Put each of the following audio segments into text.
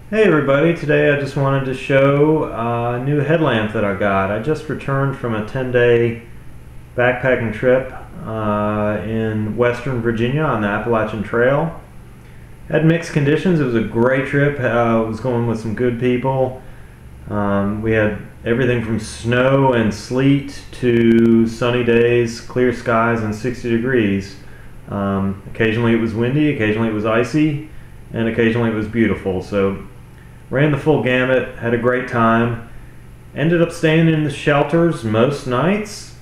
Hey everybody, today I just wanted to show a new headlamp that I got. I just returned from a 10-day backpacking trip in Western Virginia on the Appalachian Trail. Had mixed conditions. It was a great trip. I was going with some good people. We had everything from snow and sleet to sunny days, clear skies, and 60 degrees. Occasionally it was windy, occasionally it was icy, and occasionally it was beautiful. So ran the full gamut, had a great time. Ended up staying in the shelters most nights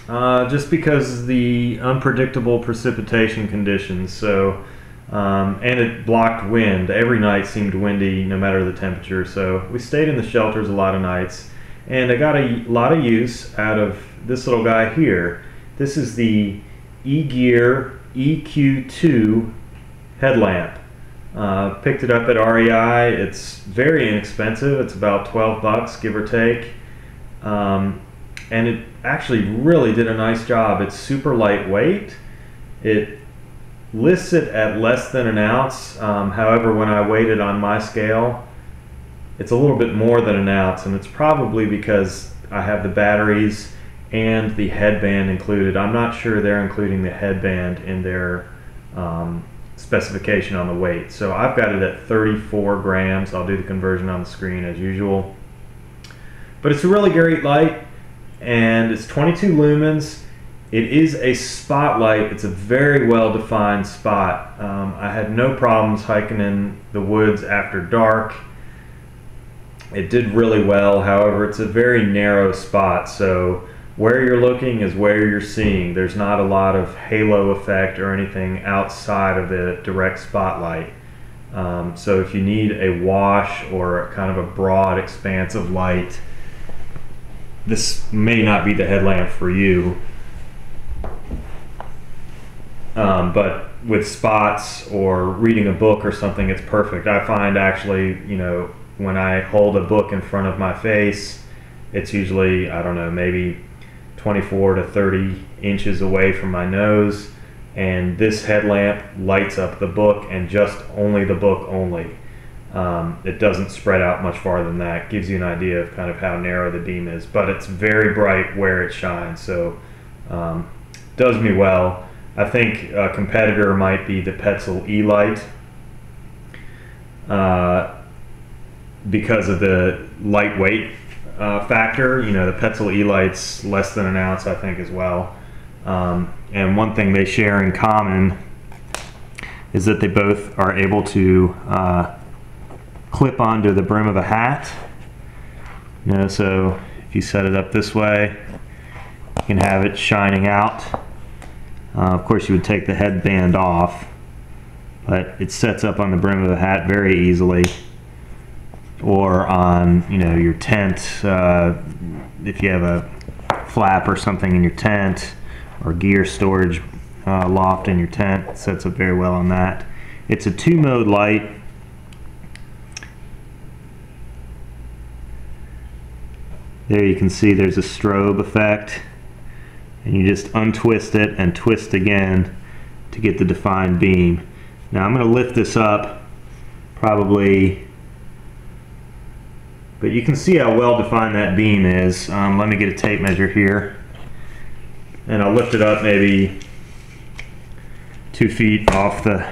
just because of the unpredictable precipitation conditions. So and it blocked wind. Every night seemed windy no matter the temperature, so we stayed in the shelters a lot of nights, and I got a lot of use out of this little guy here. This is the eGear EQ2 headlamp. Picked it up at REI. It's very inexpensive. It's about 12 bucks, give or take. And it actually really did a nice job. It's super lightweight. It lists it at less than an ounce. However, when I weighed it on my scale, it's a little bit more than an ounce, and it's probably because I have the batteries and the headband included. I'm not sure they're including the headband in their specification on the weight. So I've got it at 34 grams. I'll do the conversion on the screen as usual. But it's a really great light, and it's 22 lumens. It is a spotlight. It's a very well defined spot. I had no problems hiking in the woods after dark. It did really well. However, it's a very narrow spot, so where you're looking is where you're seeing. There's not a lot of halo effect or anything outside of the direct spotlight. So if you need a wash or kind of a broad expanse of light, this may not be the headlamp for you. But with spots or reading a book or something, it's perfect. I find actually, you know, when I hold a book in front of my face, it's usually, I don't know, maybe 24 to 30 inches away from my nose, and this headlamp lights up the book, and just only the book only. It doesn't spread out much farther than that. Gives you an idea of kind of how narrow the beam is, but it's very bright where it shines, so does me well. I think a competitor might be the Petzl E-Light because of the lightweight factor. You know, the Petzl E-Light's less than an ounce, I think, as well. And one thing they share in common is that they both are able to clip onto the brim of a hat. You know, so if you set it up this way, you can have it shining out. Of course, you would take the headband off, but it sets up on the brim of the hat very easily, or on, you know, your tent. If you have a flap or something in your tent, or gear storage loft in your tent, it sets up very well on that. It's a 2-mode light. There you can see there's a strobe effect, and you just untwist it and twist again to get the defined beam. Now I'm going to lift this up probably, but you can see how well defined that beam is. Let me get a tape measure here, and I'll lift it up maybe 2 feet off the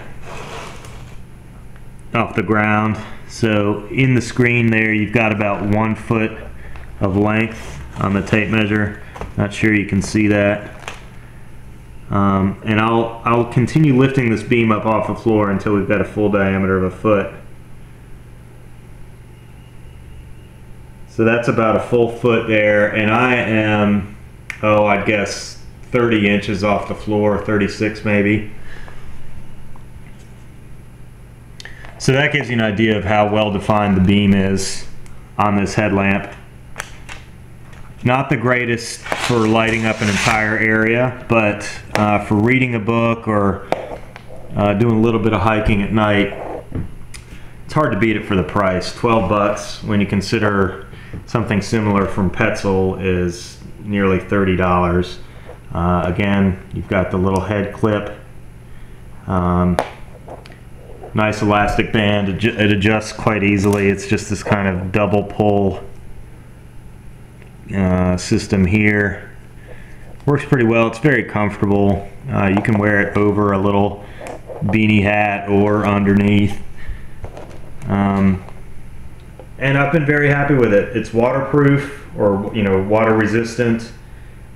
ground. So in the screen there, you've got about 1 foot of length on the tape measure. Not sure you can see that. And I'll continue lifting this beam up off the floor until we've got a full diameter of 1 foot. So that's about a full foot there, and I am, oh, I'd guess 30 inches off the floor, 36 maybe. So that gives you an idea of how well defined the beam is on this headlamp. Not the greatest for lighting up an entire area, but for reading a book or doing a little bit of hiking at night, it's hard to beat it for the price. 12 bucks when you consider something similar from Petzl is nearly $30. Again, you've got the little head clip. Nice elastic band. It adjusts quite easily. It's just this kind of double pull system here. Works pretty well. It's very comfortable. You can wear it over a little beanie hat or underneath. And I've been very happy with it. It's waterproof, or water resistant.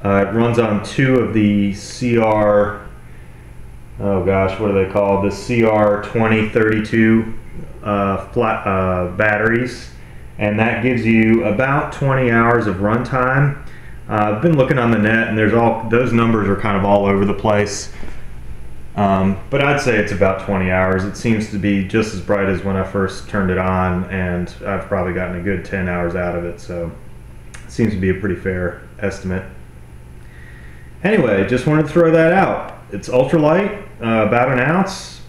It runs on 2 of the CR, oh gosh, what are they called? The CR2032 flat batteries, and that gives you about 20 hours of run time. I've been looking on the net, and those numbers are kind of all over the place. But I'd say it's about 20 hours. It seems to be just as bright as when I first turned it on, and I've probably gotten a good 10 hours out of it, so it seems to be a pretty fair estimate. Anyway, just wanted to throw that out. It's ultralight, about an ounce,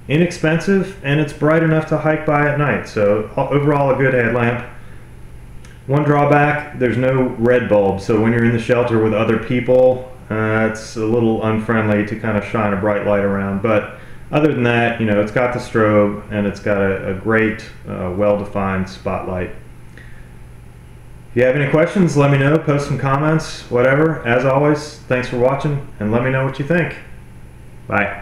inexpensive, and it's bright enough to hike by at night, so overall a good headlamp. One drawback, there's no red bulb, so when you're in the shelter with other people, it's a little unfriendly to kind of shine a bright light around. But other than that, it's got the strobe, and it's got a great, well-defined spotlight. If you have any questions, let me know, post some comments, whatever. As always, thanks for watching, and let me know what you think. Bye.